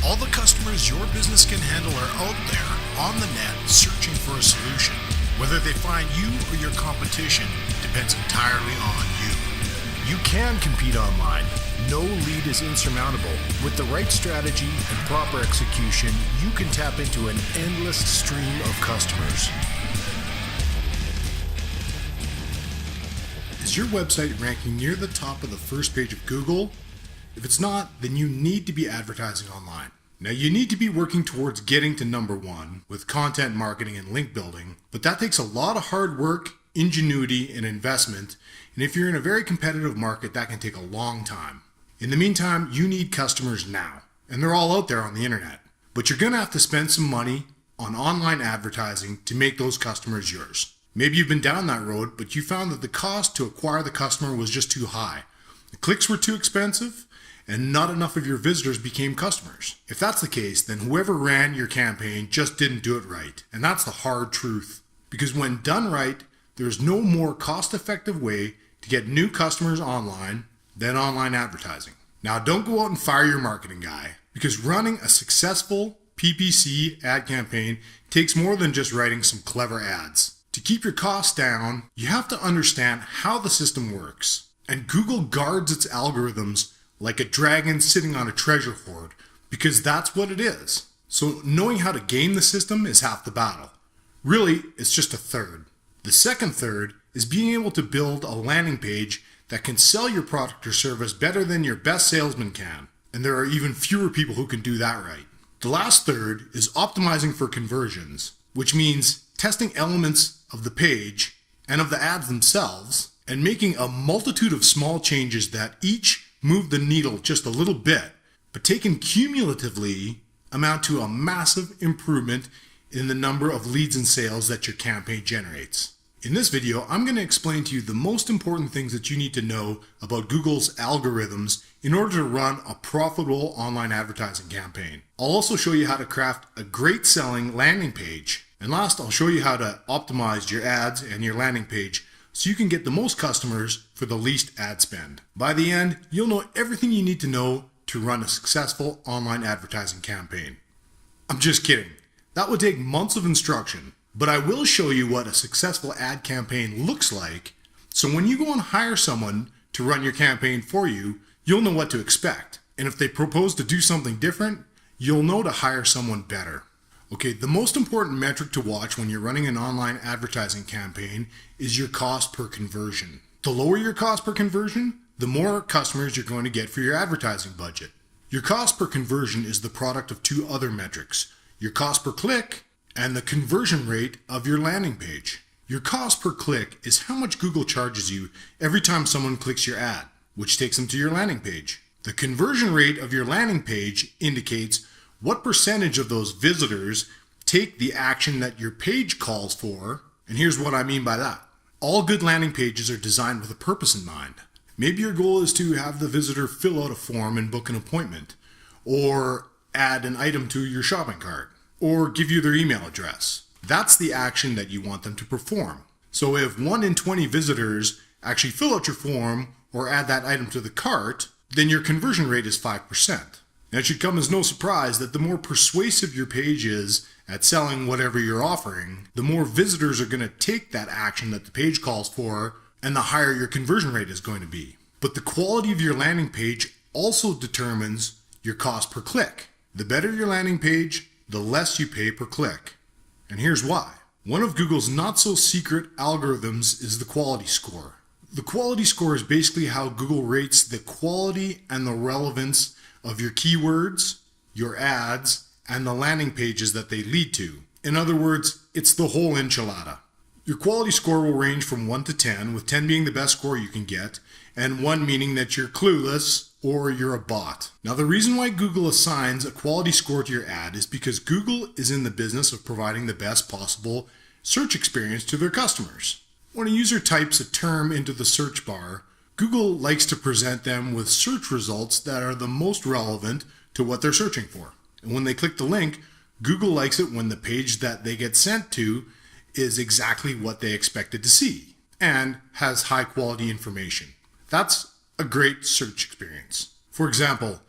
All the customers your business can handle are out there on the net searching for a solution. Whether they find you or your competition depends entirely on you. You can compete online. No lead is insurmountable. With the right strategy and proper execution, you can tap into an endless stream of customers. Is your website ranking near the top of the first page of Google? If it's not, then you need to be advertising online. Now, you need to be working towards getting to number one with content marketing and link building, but that takes a lot of hard work, ingenuity, and investment, and if you're in a very competitive market, that can take a long time. In the meantime, you need customers now, and they're all out there on the internet, but you're going to have to spend some money on online advertising to make those customers yours. Maybe you've been down that road, but you found that the cost to acquire the customer was just too high. The clicks were too expensive, and not enough of your visitors became customers. If that's the case, then whoever ran your campaign just didn't do it right. And that's the hard truth. Because when done right, there's no more cost-effective way to get new customers online than online advertising. Now, don't go out and fire your marketing guy, because running a successful PPC ad campaign takes more than just writing some clever ads. To keep your costs down, you have to understand how the system works. And Google guards its algorithms like a dragon sitting on a treasure hoard, because that's what it is. So knowing how to game the system is half the battle. Really, it's just a third. The second third is being able to build a landing page that can sell your product or service better than your best salesman can. And there are even fewer people who can do that right. The last third is optimizing for conversions, which means testing elements of the page and of the ads themselves and making a multitude of small changes that each move the needle just a little bit, but taken cumulatively amount to a massive improvement in the number of leads and sales that your campaign generates. In this video, I'm going to explain to you the most important things that you need to know about Google's algorithms in order to run a profitable online advertising campaign. I'll also show you how to craft a great selling landing page. And last, I'll show you how to optimize your ads and your landing page so you can get the most customers for the least ad spend. By the end, you'll know everything you need to know to run a successful online advertising campaign. I'm just kidding. That would take months of instruction, but I will show you what a successful ad campaign looks like, so when you go and hire someone to run your campaign for you, you'll know what to expect. And if they propose to do something different, you'll know to hire someone better. Okay, the most important metric to watch when you're running an online advertising campaign is your cost per conversion. The lower your cost per conversion, the more customers you're going to get for your advertising budget. Your cost per conversion is the product of two other metrics, your cost per click and the conversion rate of your landing page. Your cost per click is how much Google charges you every time someone clicks your ad, which takes them to your landing page. The conversion rate of your landing page indicates what percentage of those visitors take the action that your page calls for, and here's what I mean by that. All good landing pages are designed with a purpose in mind. Maybe your goal is to have the visitor fill out a form and book an appointment, or add an item to your shopping cart, or give you their email address. That's the action that you want them to perform. So if 1 in 20 visitors actually fill out your form or add that item to the cart, then your conversion rate is 5%. Now, it should come as no surprise that the more persuasive your page is at selling whatever you're offering, the more visitors are going to take that action that the page calls for, and the higher your conversion rate is going to be. But the quality of your landing page also determines your cost per click. The better your landing page, the less you pay per click. And here's why. One of Google's not-so-secret algorithms is the quality score. The quality score is basically how Google rates the quality and the relevance of your keywords, your ads, and the landing pages that they lead to. In other words, it's the whole enchilada. Your quality score will range from 1 to 10, with 10 being the best score you can get, and 1 meaning that you're clueless or you're a bot. Now, the reason why Google assigns a quality score to your ad is because Google is in the business of providing the best possible search experience to their customers. When a user types a term into the search bar, Google likes to present them with search results that are the most relevant to what they're searching for. And when they click the link, Google likes it when the page that they get sent to is exactly what they expected to see and has high quality information. That's a great search experience. For example,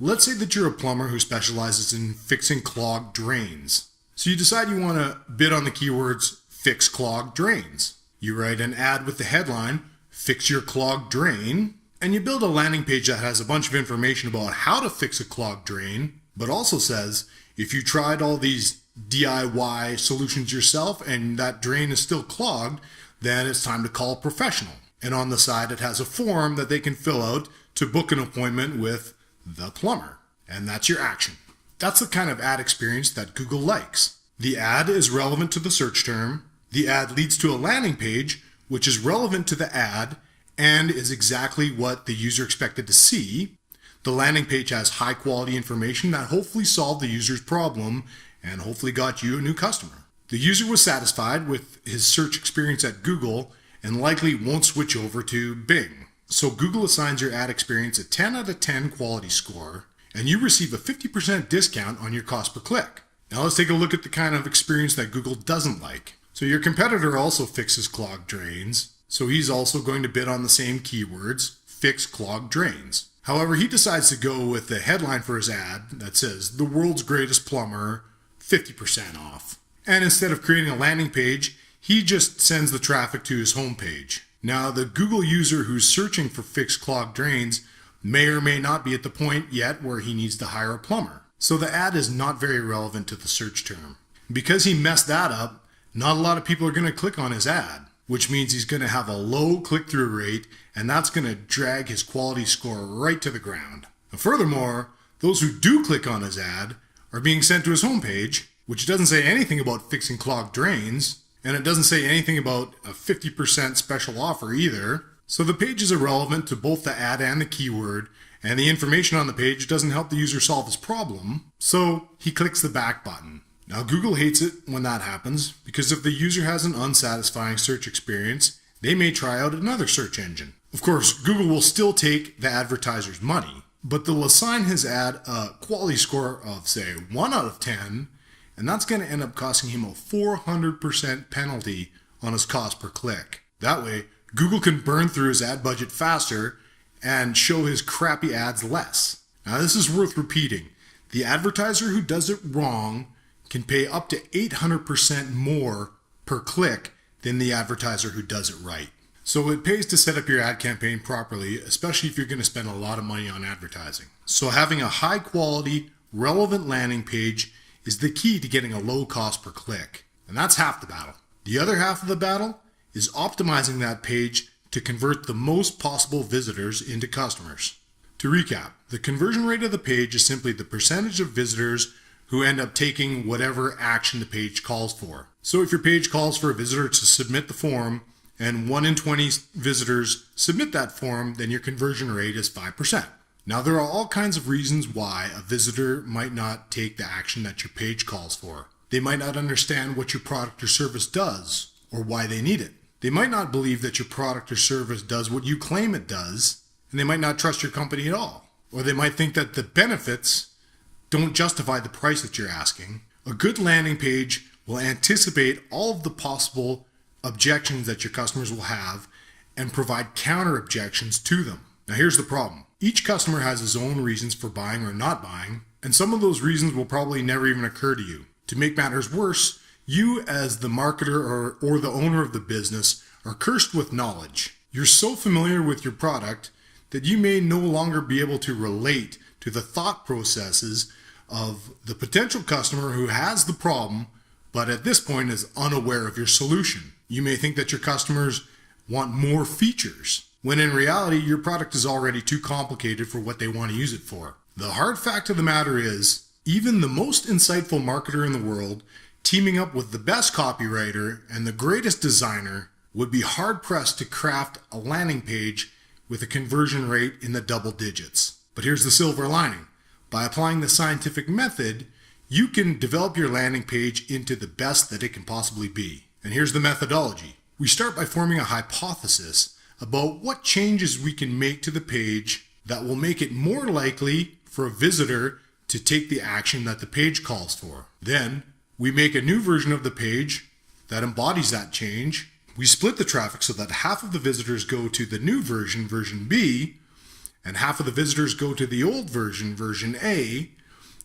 Let's say that you're a plumber who specializes in fixing clogged drains. So you decide you want to bid on the keywords fix clogged drains. You write an ad with the headline, fix your clogged drain, and you build a landing page that has a bunch of information about how to fix a clogged drain, but also says if you tried all these DIY solutions yourself and that drain is still clogged, then it's time to call a professional. And on the side, it has a form that they can fill out to book an appointment with the plumber. And that's your action. That's the kind of ad experience that Google likes. The ad is relevant to the search term. The ad leads to a landing page, which is relevant to the ad and is exactly what the user expected to see. The landing page has high quality information that hopefully solved the user's problem and hopefully got you a new customer. The user was satisfied with his search experience at Google and likely won't switch over to Bing. So Google assigns your ad experience a 10 out of 10 quality score, and you receive a 50% discount on your cost per click. Now let's take a look at the kind of experience that Google doesn't like. So your competitor also fixes clogged drains, so he's also going to bid on the same keywords, fix clogged drains. However, he decides to go with the headline for his ad that says, the world's greatest plumber, 50% off. And instead of creating a landing page, he just sends the traffic to his homepage. Now, the Google user who's searching for fixed clogged drains may or may not be at the point yet where he needs to hire a plumber. So the ad is not very relevant to the search term. Because he messed that up, not a lot of people are going to click on his ad, which means he's going to have a low click-through rate, and that's going to drag his quality score right to the ground. And furthermore, those who do click on his ad are being sent to his homepage, which doesn't say anything about fixing clogged drains, and it doesn't say anything about a 50% special offer either. So the page is irrelevant to both the ad and the keyword, and the information on the page doesn't help the user solve his problem, so he clicks the back button. Now Google hates it when that happens, because if the user has an unsatisfying search experience, they may try out another search engine. Of course, Google will still take the advertiser's money, but they'll assign his ad a quality score of, say, 1 out of 10, and that's going to end up costing him a 400% penalty on his cost per click. That way, Google can burn through his ad budget faster and show his crappy ads less. Now this is worth repeating. The advertiser who does it wrong can pay up to 800% more per click than the advertiser who does it right. So it pays to set up your ad campaign properly, especially if you're going to spend a lot of money on advertising. So having a high quality, relevant landing page is the key to getting a low cost per click. And that's half the battle. The other half of the battle is optimizing that page to convert the most possible visitors into customers. To recap, the conversion rate of the page is simply the percentage of visitors who end up taking whatever action the page calls for. So if your page calls for a visitor to submit the form and 1 in 20 visitors submit that form, then your conversion rate is 5%. Now there are all kinds of reasons why a visitor might not take the action that your page calls for. They might not understand what your product or service does or why they need it. They might not believe that your product or service does what you claim it does, and they might not trust your company at all. Or they might think that the benefits don't justify the price that you're asking. A good landing page will anticipate all of the possible objections that your customers will have and provide counter objections to them. Now here's the problem. Each customer has his own reasons for buying or not buying, and some of those reasons will probably never even occur to you. To make matters worse, you as the marketer or the owner of the business are cursed with knowledge. You're so familiar with your product that you may no longer be able to relate to the thought processes of the potential customer who has the problem, but at this point is unaware of your solution. You may think that your customers want more features, when in reality, your product is already too complicated for what they want to use it for. The hard fact of the matter is, even the most insightful marketer in the world, teaming up with the best copywriter and the greatest designer, would be hard-pressed to craft a landing page with a conversion rate in the double digits. But here's the silver lining. By applying the scientific method, you can develop your landing page into the best that it can possibly be. And here's the methodology. We start by forming a hypothesis about what changes we can make to the page that will make it more likely for a visitor to take the action that the page calls for. Then, we make a new version of the page that embodies that change. We split the traffic so that half of the visitors go to the new version, version B, and half of the visitors go to the old version, version A,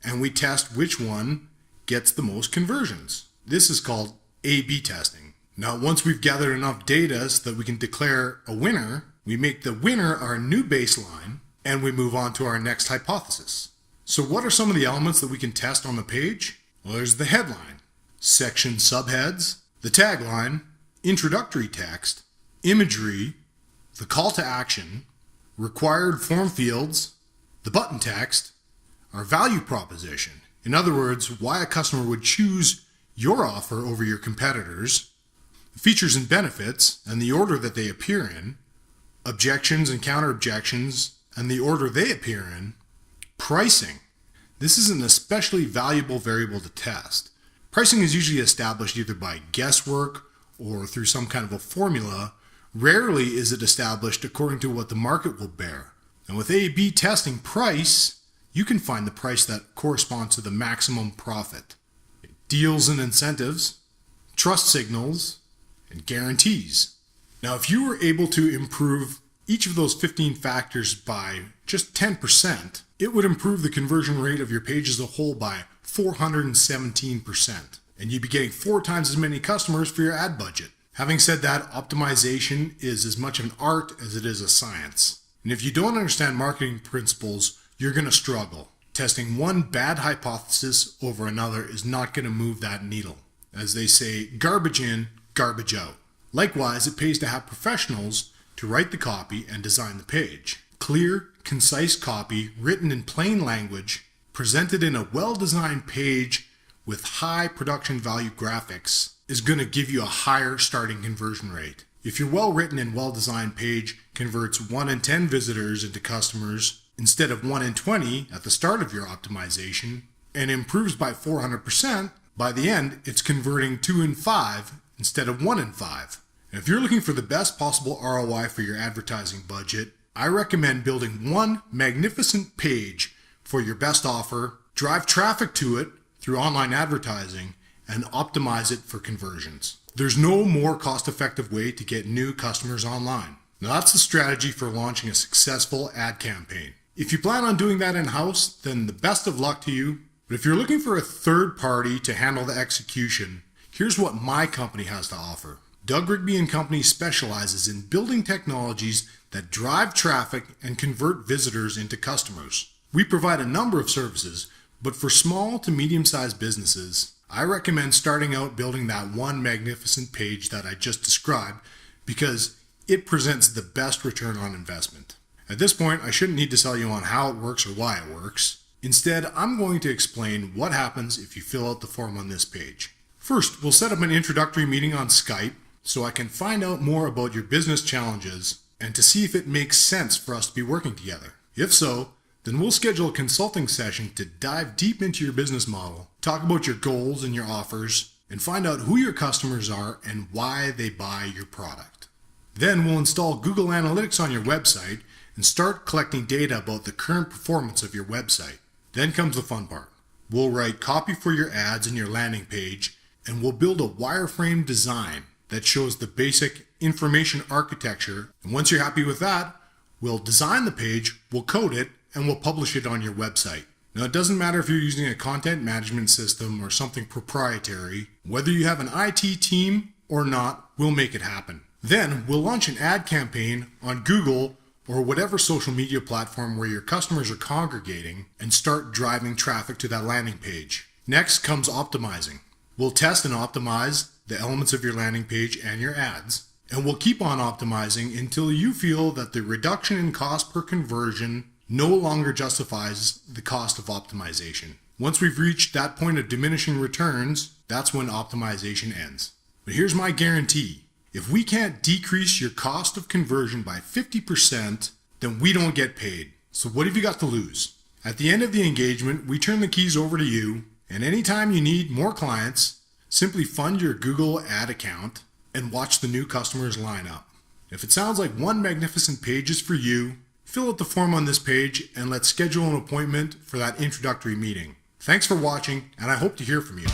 and we test which one gets the most conversions. This is called A/B testing. Now, once we've gathered enough data so that we can declare a winner, we make the winner our new baseline, and we move on to our next hypothesis. So what are some of the elements that we can test on the page? Well, there's the headline, section subheads, the tagline, introductory text, imagery, the call to action, required form fields, the button text, our value proposition. In other words, why a customer would choose your offer over your competitors, the features and benefits and the order that they appear in, objections and counter objections and the order they appear in, pricing. This is an especially valuable variable to test. Pricing is usually established either by guesswork or through some kind of a formula. Rarely is it established according to what the market will bear. And with A/B testing price, you can find the price that corresponds to the maximum profit. Deals and incentives, trust signals, and guarantees. Now, if you were able to improve each of those 15 factors by just 10%, it would improve the conversion rate of your page as a whole by 417%. And you'd be getting 4 times as many customers for your ad budget. Having said that, optimization is as much an art as it is a science. And if you don't understand marketing principles, you're going to struggle. Testing one bad hypothesis over another is not going to move that needle. As they say, garbage in, garbage out. Likewise, it pays to have professionals to write the copy and design the page. Clear, concise copy written in plain language, presented in a well-designed page with high production value graphics is going to give you a higher starting conversion rate. If your well-written and well-designed page converts 1 in 10 visitors into customers instead of 1 in 20 at the start of your optimization and improves by 400%, by the end it's converting 2 in 5 instead of 1 in 5. And if you're looking for the best possible ROI for your advertising budget, I recommend building one magnificent page for your best offer, drive traffic to it through online advertising, and optimize it for conversions. There's no more cost-effective way to get new customers online. Now that's the strategy for launching a successful ad campaign. If you plan on doing that in-house, then the best of luck to you. But if you're looking for a third party to handle the execution, here's what my company has to offer. Doug Rigby & Company specializes in building technologies that drive traffic and convert visitors into customers. We provide a number of services, but for small to medium-sized businesses, I recommend starting out building that one magnificent page that I just described because it presents the best return on investment. At this point, I shouldn't need to sell you on how it works or why it works. Instead, I'm going to explain what happens if you fill out the form on this page. First, we'll set up an introductory meeting on Skype so I can find out more about your business challenges and to see if it makes sense for us to be working together. If so, then we'll schedule a consulting session to dive deep into your business model, talk about your goals and your offers, and find out who your customers are and why they buy your product. Then we'll install Google Analytics on your website and start collecting data about the current performance of your website. Then comes the fun part. We'll write copy for your ads and your landing page, and we'll build a wireframe design that shows the basic information architecture. And once you're happy with that, we'll design the page, we'll code it, and we'll publish it on your website. Now, it doesn't matter if you're using a content management system or something proprietary. Whether you have an IT team or not, we'll make it happen. Then we'll launch an ad campaign on Google or whatever social media platform where your customers are congregating and start driving traffic to that landing page. Next comes optimizing. We'll test and optimize the elements of your landing page and your ads, and we'll keep on optimizing until you feel that the reduction in cost per conversion no longer justifies the cost of optimization. Once we've reached that point of diminishing returns, that's when optimization ends. But here's my guarantee. If we can't decrease your cost of conversion by 50%, then we don't get paid. So what have you got to lose? At the end of the engagement, we turn the keys over to you, and anytime you need more clients, simply fund your Google ad account and watch the new customers line up. If it sounds like one magnificent page is for you, fill out the form on this page and let's schedule an appointment for that introductory meeting. Thanks for watching, and I hope to hear from you.